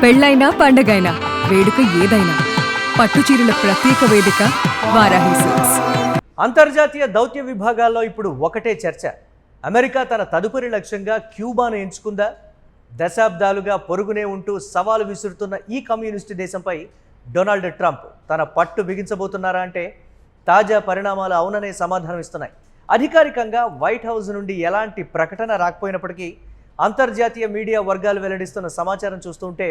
పెళ్ళైనా పండగైనా వేడుక ఏదైనా పట్టుచీరల ప్రత్యేక వేదిక వారాహి సిల్క్స్. అంతర్జాతీయ దౌత్య విభాగాల్లో ఇప్పుడు ఒకటే చర్చ. అమెరికా తన తదుపరి లక్ష్యంగా క్యూబాను ఎంచుకుందా? దశాబ్దాలుగా పొరుగునే ఉంటూ సవాలు విసురుతున్న ఈ కమ్యూనిస్టు దేశంపై డొనాల్డ్ ట్రంప్ తన పట్టు బిగించబోతున్నారా అంటే తాజా పరిణామాలు అవుననే సమాధానం ఇస్తున్నాయి. అధికారికంగా వైట్ హౌస్ నుండి ఎలాంటి ప్రకటన రాకపోయినప్పటికీ అంతర్జాతీయ మీడియా వర్గాలు వెల్లడిస్తున్న సమాచారం చూస్తుంటే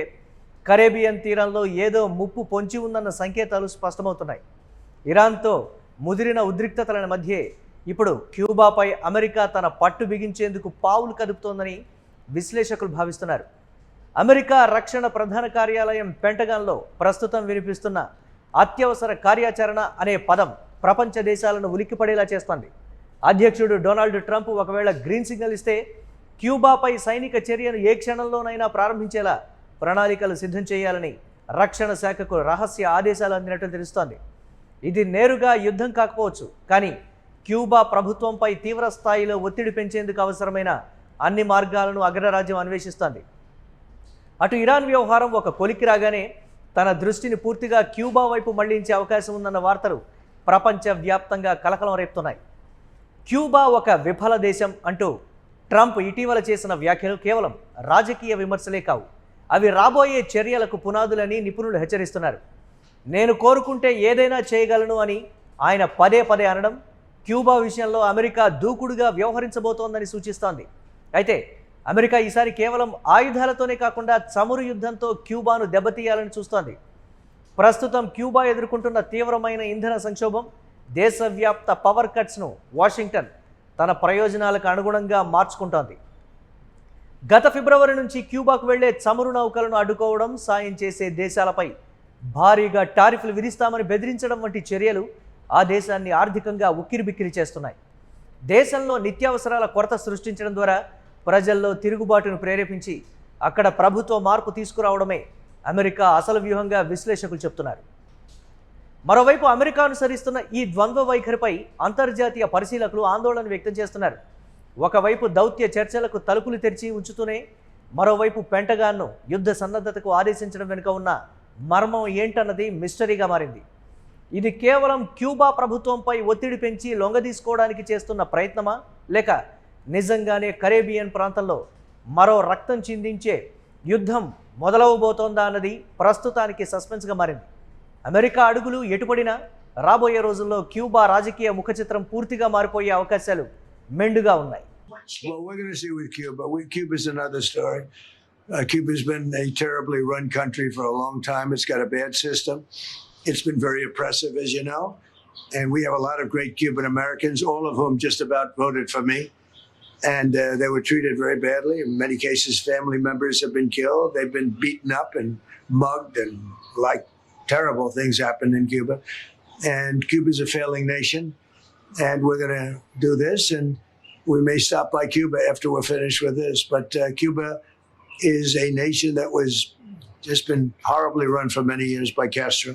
కరేబియన్ తీరంలో ఏదో ముప్పు పొంచి ఉందన్న సంకేతాలు స్పష్టమవుతున్నాయి. ఇరాన్తో ముదిరిన ఉద్రిక్తతల మధ్యే ఇప్పుడు క్యూబాపై అమెరికా తన పట్టు బిగించేందుకు పావులు కదుపుతోందని విశ్లేషకులు భావిస్తున్నారు. అమెరికా రక్షణ ప్రధాన కార్యాలయం పెంటగాన్లో ప్రస్తుతం వినిపిస్తున్న అత్యవసర కార్యాచరణ అనే పదం ప్రపంచ దేశాలను ఉలిక్కిపడేలా చేస్తోంది. అధ్యక్షుడు డొనాల్డ్ ట్రంప్ ఒకవేళ గ్రీన్ సిగ్నల్ ఇస్తే క్యూబాపై సైనిక చర్యను ఏ క్షణంలోనైనా ప్రారంభించేలా ప్రణాళికలు సిద్ధం చేయాలని రక్షణ శాఖకు రహస్య ఆదేశాలు అందినట్టు తెలుస్తోంది. ఇది నేరుగా యుద్ధం కాకపోవచ్చు, కానీ క్యూబా ప్రభుత్వంపై తీవ్ర స్థాయిలో ఒత్తిడి పెంచేందుకు అవసరమైన అన్ని మార్గాలను అగ్రరాజ్యం అన్వేషిస్తోంది. అటు ఇరాన్ వ్యవహారం ఒక కొలిక్కి రాగానే తన దృష్టిని పూర్తిగా క్యూబా వైపు మళ్లించే అవకాశం ఉందన్న వార్తలు ప్రపంచవ్యాప్తంగా కలకలం రేపుతున్నాయి. క్యూబా ఒక విఫల దేశం అంటూ ట్రంప్ ఇటీవల చేసిన వ్యాఖ్యలు కేవలం రాజకీయ విమర్శలే కావు, అవి రాబోయే చర్యలకు పునాదులని నిపుణులు హెచ్చరిస్తున్నారు. నేను కోరుకుంటే ఏదైనా చేయగలను అని ఆయన పదే పదే అనడం క్యూబా విషయంలో అమెరికా దూకుడుగా వ్యవహరించబోతోందని సూచిస్తోంది. అయితే అమెరికా ఈసారి కేవలం ఆయుధాలతోనే కాకుండా చమురు యుద్ధంతో క్యూబాను దెబ్బతీయాలని చూస్తోంది. ప్రస్తుతం క్యూబా ఎదుర్కొంటున్న తీవ్రమైన ఇంధన సంక్షోభం, దేశవ్యాప్త పవర్ కట్స్ను వాషింగ్టన్ తన ప్రయోజనాలకు అనుగుణంగా మార్చుకుంటోంది. గత ఫిబ్రవరి నుంచి క్యూబాకు వెళ్లే చమురు నౌకలను అడ్డుకోవడం, సాయం చేసే దేశాలపై భారీగా టారిఫ్లు విధిస్తామని బెదిరించడం వంటి చర్యలు ఆ దేశాన్ని ఆర్థికంగా ఉక్కిరిబిక్కిరి చేస్తున్నాయి. దేశంలో నిత్యావసరాల కొరత సృష్టించడం ద్వారా ప్రజల్లో తిరుగుబాటును ప్రేరేపించి అక్కడ ప్రభుత్వ మార్పు తీసుకురావడమే అమెరికా అసలు వ్యూహంగా విశ్లేషకులు చెప్తున్నారు. మరోవైపు అమెరికా అనుసరిస్తున్న ఈ ద్వంద్వ వైఖరిపై అంతర్జాతీయ పరిశీలకులు ఆందోళన వ్యక్తం చేస్తున్నారు. ఒకవైపు దౌత్య చర్చలకు తలుపులు తెరిచి ఉంచుతూనే మరోవైపు పెంటగాన్ను యుద్ధ సన్నద్ధతకు ఆదేశించడం వెనుక ఉన్న మర్మం ఏంటన్నది మిస్టరీగా మారింది. ఇది కేవలం క్యూబా ప్రభుత్వంపై ఒత్తిడి పెంచి లొంగదీసుకోవడానికి చేస్తున్న ప్రయత్నమా, లేక నిజంగానే కరేబియన్ ప్రాంతంలో మరో రక్తం చిందించే యుద్ధం మొదలవబోతోందా అన్నది ప్రస్తుతానికి సస్పెన్స్గా మారింది. అమెరికా అడుగులు ఎటుపడినా రాబోయే రోజుల్లో క్యూబా రాజకీయ ముఖ చిత్రం పూర్తిగా మారిపోయే అవకాశాలు మెండుగా ఉన్నాయి. Well, we're going to see with Cuba. Cuba's another story. Cuba's been a terribly run country for a long time. It's got a bad system. It's been very oppressive, as you know. And we have a lot of great Cuban Americans, all of whom just about voted for me. And they were treated very badly. In many cases, family members have been killed. They've been beaten up and mugged, and terrible things happen in Cuba. And Cuba's a failing nation. And we're going to do this. And we may stop by Cuba after we're finished with this. But Cuba is a nation that was just been horribly run for many years by Castro.